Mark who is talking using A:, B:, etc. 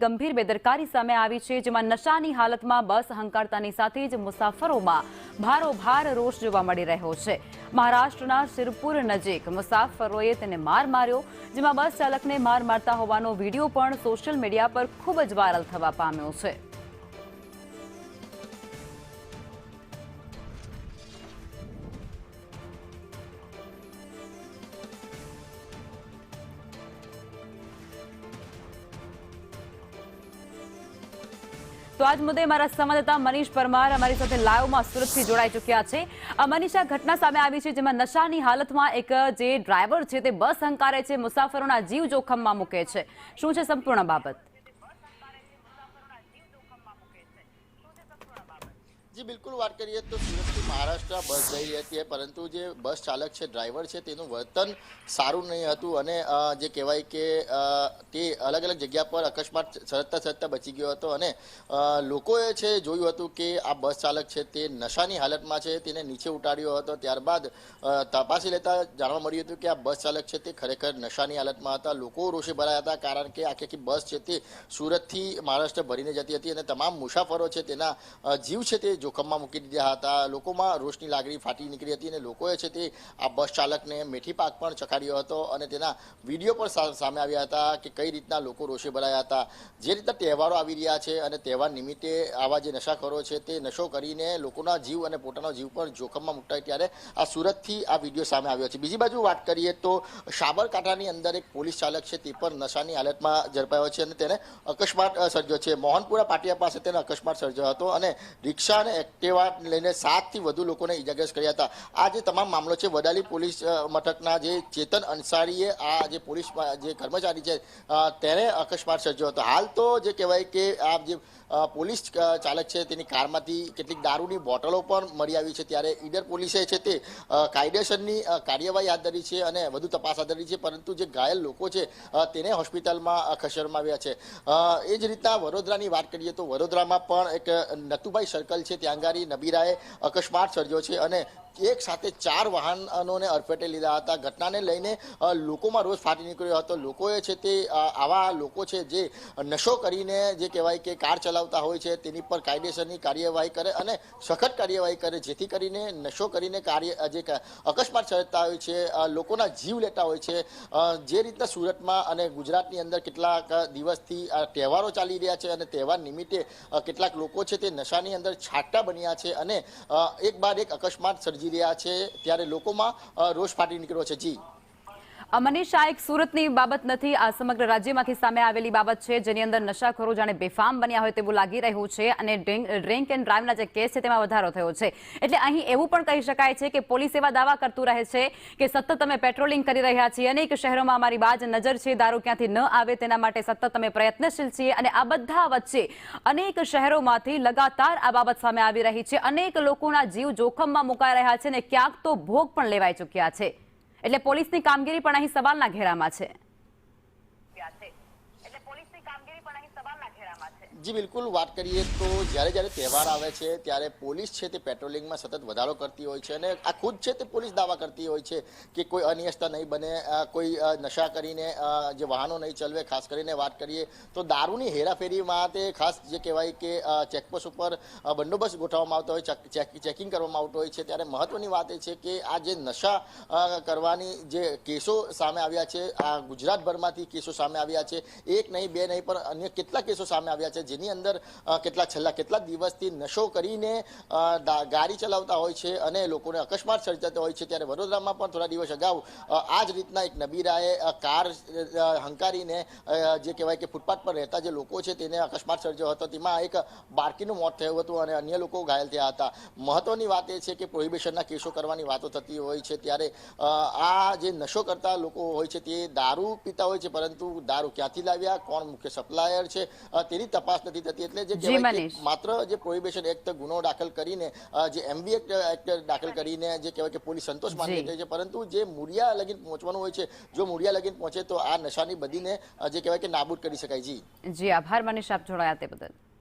A: ગંભીર બેદરકારી સામે આવી છે, જેમાં નશાની હાલતમાં બસ હંકારતાની સાથે જ મુસાફરોમાં ભારોભાર રોષ જોવા મળી રહ્યો છે। મહારાષ્ટ્રના શિરપુર નજીક મુસાફરોએ તેને માર માર્યો, જેમાં બસ ચાલકને માર મારતા હોવાનો વિડીયો પણ સોશિયલ મીડિયા પર ખૂબ જ વાયરલ થવા પામ્યો છે। तो आज मुद्दे हमारा संवाददाता मनीष परमार हमारी साथे लाइव में सूरत थी जोड़ाई चुक्या छे। मनीषा, घटना सामे आवी छे जेमां नशानी हालत में एक जे ड्राइवर छे ते बस हंकारे छे, मुसाफरोना जीव जोखममां मूके छे। शुं छे संपूर्ण बाबत?
B: जी बिल्कुल बात करिए तो सूरत થી મહારાષ્ટ્ર બસ જઈ રહી હતી, પરંતુ જે બસ ચાલક છે, ડ્રાઈવર છે, તેનું વર્તન સારું નહીં હતું અને જે કહેવાય કે તે અલગ અલગ જગ્યા પર અકસ્માત સર્જતા બચી ગયો હતો અને લોકોએ છે જોયું હતું કે આ બસ ચાલક છે તે નશાની હાલતમાં છે, તેને નીચે ઉતાર્યો હતો। ત્યારબાદ તપાસી લેતા જાણવા મળ્યું હતું કે આ બસ ચાલક છે તે ખરેખર નશાની હાલતમાં હતા। લોકો રોષે ભરાયા હતા, કારણ કે આખી બસ છે તે સુરતથી મહારાષ્ટ્ર ભરીને જતી હતી અને તમામ મુસાફરો છે તેના જીવ છે તે જોખમમાં મૂકી દીધા હતા। લોકોમાં રોષની લાગણી ફાટી નીકળી હતી અને લોકોએ છે તે આ બસ ચાલકને મેથી પાક પણ ચખાડ્યો હતો અને તેના વિડીયો પણ સામે આવ્યા હતા કે કઈ રીતના લોકો રોષે ભરાયા હતા। જે રીતના તહેવારો આવી રહ્યા છે અને તહેવાર નિમિત્તે આવા જે નશાખોરો છે તે નશો કરીને લોકોના જીવ અને પોતાનો જીવ પણ જોખમમાં મૂકતા હોય, ત્યારે આ સુરતથી આ વિડીયો સામે આવ્યો છે। બીજી બાજુ વાત કરીએ તો સાબરકાંઠાની અંદર એક પોલીસ ચાલક છે તે પણ નશાની હાલતમાં ઝડપાયો છે અને તેને અકસ્માત સર્જ્યો છે। મોહનપુરા પાટિયા પાસે તેને અકસ્માત સર્જ્યો હતો અને રિક્ષા અને એક્ટિવા લઈને 7 થી વધુ લોકોને ઇજાગ્રસ્ત કર્યા હતા। આ જે તમામ મામલો છે, વડાલી પોલીસ મથકના જે ચેતન અંસારીએ આ જે પોલીસ જે કર્મચારી છે તેને અકસ્માત સર્જ્યો હતો। હાલ તો જે કહેવાય કે આ જે પોલીસ ચાલક છે તેની કારમાંથી કેટલીક દારૂની બોટલો પણ મળી આવી છે, ત્યારે ઈડર પોલીસે છે તે કાયદેસરની કાર્યવાહી હાથ ધરી છે અને વધુ તપાસ હાથ ધરી છે, પરંતુ જે ઘાયલ લોકો છે તેને હોસ્પિટલમાં ખસેડવામાં આવ્યા છે। એ જ રીતના વડોદરાની વાત કરીએ તો વડોદરામાં પણ એક નતુભાઈ સર્કલ છે ત્યાં ગાડી નબીરાએ અકસ્માત સર્જ્યો છે અને એક સાથે 4 વાહનોને અડફેટે લીધા હતા। ઘટનાને લઈને લોકોમાં રોષ ફાટી નીકળ્યો હતો। લોકોએ છે તે આવા લોકો છે જે નશો કરીને જે કહેવાય કે કાર ચલાવતા હોય છે તેની પર કાયદેસરની કાર્યવાહી કરે અને સખત કાર્યવાહી કરે, જેથી કરીને નશો કરીને જે અકસ્માત સર્જતા હોય છે, લોકોના જીવ લેતા હોય છે। જે રીતના સુરતમાં અને ગુજરાતની અંદર કેટલાક દિવસથી તહેવારો ચાલી રહ્યા છે અને તહેવાર નિમિત્તે કેટલાક લોકો છે તે નશાની અંદર છાંટા બન્યા છે અને એક બાદ એક અકસ્માત સર્જી રહ્યા છે, ત્યારે લોકોમાં રોષ ફાટી નીકળ્યો છે। જી
A: મનીષ, આ એક સુરતની બાબત નથી, આ સમગ્ર રાજ્યમાંથી સામે આવેલી બાબત છે, જેની અંદર નશાખોરો જાણે બેફામ બન્યા હોય તેવું લાગી રહ્યું છે અને ડ્રિંક એન્ડ ડ્રાઈવના જે કેસ છે તેમાં વધારો થયો છે। એટલે અહીં એવું પણ કહી શકાય છે કે પોલીસ એવા દાવા કરતું રહે છે કે સતત અમે પેટ્રોલિંગ કરી રહ્યા છીએ, અનેક શહેરોમાં અમારી બાજ નજર છે, દારૂ ક્યાંથી ન આવે તેના માટે સતત અમે પ્રયત્નશીલ છીએ, અને આ બધા વચ્ચે અનેક શહેરોમાંથી લગાતાર આ બાબત સામે આવી રહી છે। અનેક લોકોના જીવ જોખમમાં મુકાઈ રહ્યા છે અને ક્યાંક તો ભોગ પણ લેવાઈ ચૂક્યા છે। એટલે પોલીસની કામગીરી પણ અહીં સવાલના ઘેરામાં છે।
B: જી બિલકુલ વાત કરીએ તો જ્યારે તહેવાર આવે છે ત્યારે પોલીસ છે તે પેટ્રોલિંગમાં સતત વધારો કરતી હોય છે અને આ ખુદ છે તે પોલીસ દાવા કરતી હોય છે કે કોઈ અનિયમતા નહીં બને, કોઈ નશા કરીને જે વાહનો નહીં ચલાવે। ખાસ કરીને વાત કરીએ તો દારૂની હેરાફેરીમાં તે ખાસ જે કહેવાય કે ચેકપોસ્ટ ઉપર બંદોબસ્ત ગોઠવવામાં આવતો હોય, ચેકિંગ કરવામાં આવતું હોય છે। ત્યારે મહત્વની વાત એ છે કે આ જે નશા કરવાની જે કેસો સામે આવ્યા છે, આ ગુજરાતભરમાંથી કેસો સામે આવ્યા છે, એક નહીં બે નહીં પણ અન્ય કેટલા કેસો સામે આવ્યા છે, જેની અંદર છેલ્લા કેટલા દિવસથી નશો કરીને ગાડી ચલાવતા હોય છે અને લોકોને અકસ્માત સર્જાતા હોય છે। ત્યારે વડોદરામાં પણ થોડા દિવસ અગાઉ આ જ રીતના એક નબીરાએ કાર હંકારીને જે કહેવાય કે ફૂટપાથ પર રહેતા જે લોકો છે તેને અકસ્માત સર્જ્યો હતો, તેમાં એક બાળકીનું મોત થયું હતું અને અન્ય લોકો ઘાયલ થયા હતા। મહત્વની વાત એ છે કે પ્રોહિબિશનના કેસો કરવાની વાતો થતી હોય છે, ત્યારે આ જે નશો કરતા લોકો હોય છે તે દારૂ પીતા હોય છે, પરંતુ દારૂ ક્યાંથી લાવ્યા, કોણ મુખ્ય સપ્લાયર છે તેની તપાસ નથી થતી। એટલે જે કહેવાય કે માત્ર જે પ્રોહિબિશન એક્ટ ગુનો દાખલ કરીને જે એમબી એક્ટ દાખલ કરીને જે કહેવાય કે પોલીસ સંતોષ માની રહી છે, પરંતુ જે મૂળિયા લગીન પહોંચવાનું હોય છે, જો મૂળિયા લગીન પહોંચે તો આ નશાની બદીને જે કહેવાય કે નાબૂદ કરી શકાય। જી
A: આભાર મનીષ, આપ જોડાયા તે બદલ।